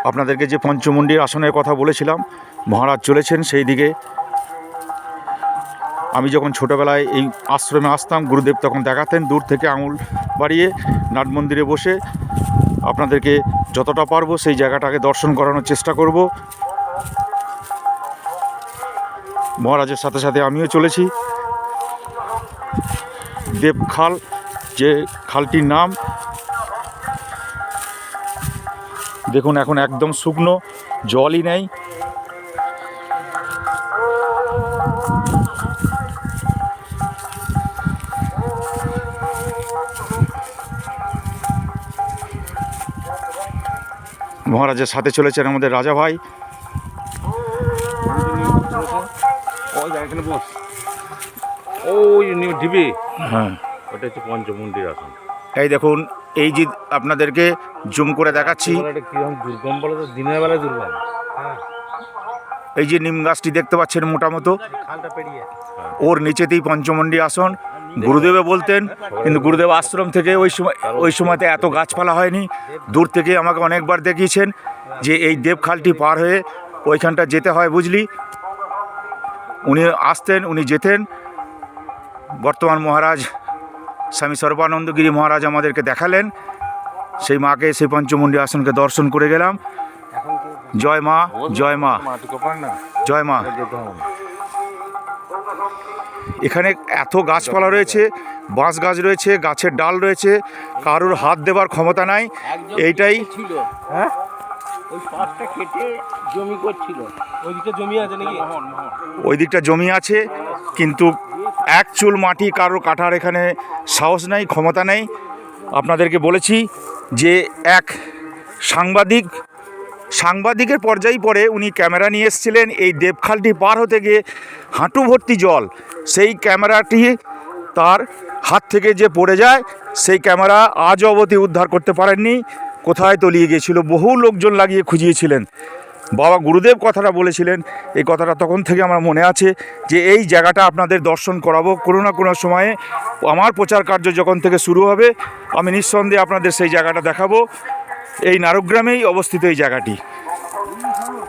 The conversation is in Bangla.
আপনাদেরকে যে পঞ্চমুণ্ডির আসনের কথা বলেছিলাম, মহারাজ চলেছেন সেই দিকে। আমি যখন ছোটোবেলায় এই আশ্রমে আসতাম, গুরুদেব তখন দেখাতেন দূর থেকে আঙুল বাড়িয়ে নাট মন্দিরে বসে। আপনাদেরকে যতটা পারবো সেই জায়গাটাকে দর্শন করানোর চেষ্টা করব। মহারাজের সাথে সাথে আমিও চলেছি। দেবখাল যে খালটির নাম, দেখুন এখন একদম শুকনো, জলই নেই। মহারাজের সাথে চলেছেন আমাদের রাজা ভাই। হ্যাঁ, ওটা হচ্ছে পঞ্চমুণ্ডির আসন। এই দেখুন, এই যে আপনাদেরকে জুম করে দেখাচ্ছি, কিরকম দুর্গম বলে তো, দিনের বেলায় দুর্গম। এই যে নিম গাছটি দেখতে পাচ্ছেন মোটা মতো, ওর নিচেতেই পঞ্চমুণ্ডি আসন। গুরুদেবে বলতেন, কিন্তু গুরুদেব আশ্রম থেকে ওই সময়তে এত গাছপালা হয়নি। দূর থেকে আমাকে অনেকবার দেখিয়েছেন যে এই দেবখালটি পার হয়ে ওইখানটা যেতে হয়, বুঝলি। উনি আসতেন, উনি যেতেন। বর্তমান মহারাজ স্বামী সর্বানন্দগিরি মহারাজ আমাদেরকে দেখালেন। সেই মাকে, সেই পঞ্চমুণ্ডি আসনকে দর্শন করে গেলাম। জয় মা, জয় মা, জয় মা। এখানে এত গাছপালা রয়েছে, বাঁশ গাছ রয়েছে, গাছের ডাল রয়েছে, কারোর হাত দেবার ক্ষমতা নাই। এইটাই ছিল, হ্যাঁ, ওই পাশটা কেটে জমি করছিল। ওইদিকে জমি আছে নাকি? ওই দিকটা জমি আছে, কিন্তু এক চুল মাটি কারোর কাটার এখানে সাহস নেই, ক্ষমতা নেই। আপনাদেরকে বলেছি যে এক সাংবাদিকের পর্যায়ে পরে উনি ক্যামেরা নিয়ে এসেছিলেন এই দেবখালটি পার হতে গিয়ে, হাঁটু ভর্তি জল। সেই ক্যামেরাটি তার হাত থেকে যে পড়ে যায়, সেই ক্যামেরা আজ অবধি উদ্ধার করতে পারেননি, কোথায় তলিয়ে গিয়েছিল। বহু লোকজন লাগিয়ে খুঁজিয়েছিলেন। বাবা গুরুদেব কথাটা বলেছিলেন, এই কথাটা তখন থেকে আমার মনে আছে যে এই জায়গাটা আপনাদের দর্শন করাবো কোনো না কোনো সময়ে। আমার প্রচার কার্য যখন থেকে শুরু হবে, আমি নিঃসন্দেহে আপনাদের সেই জায়গাটা দেখাবো। এই নারগ্রামেই অবস্থিত এই জায়গাটি।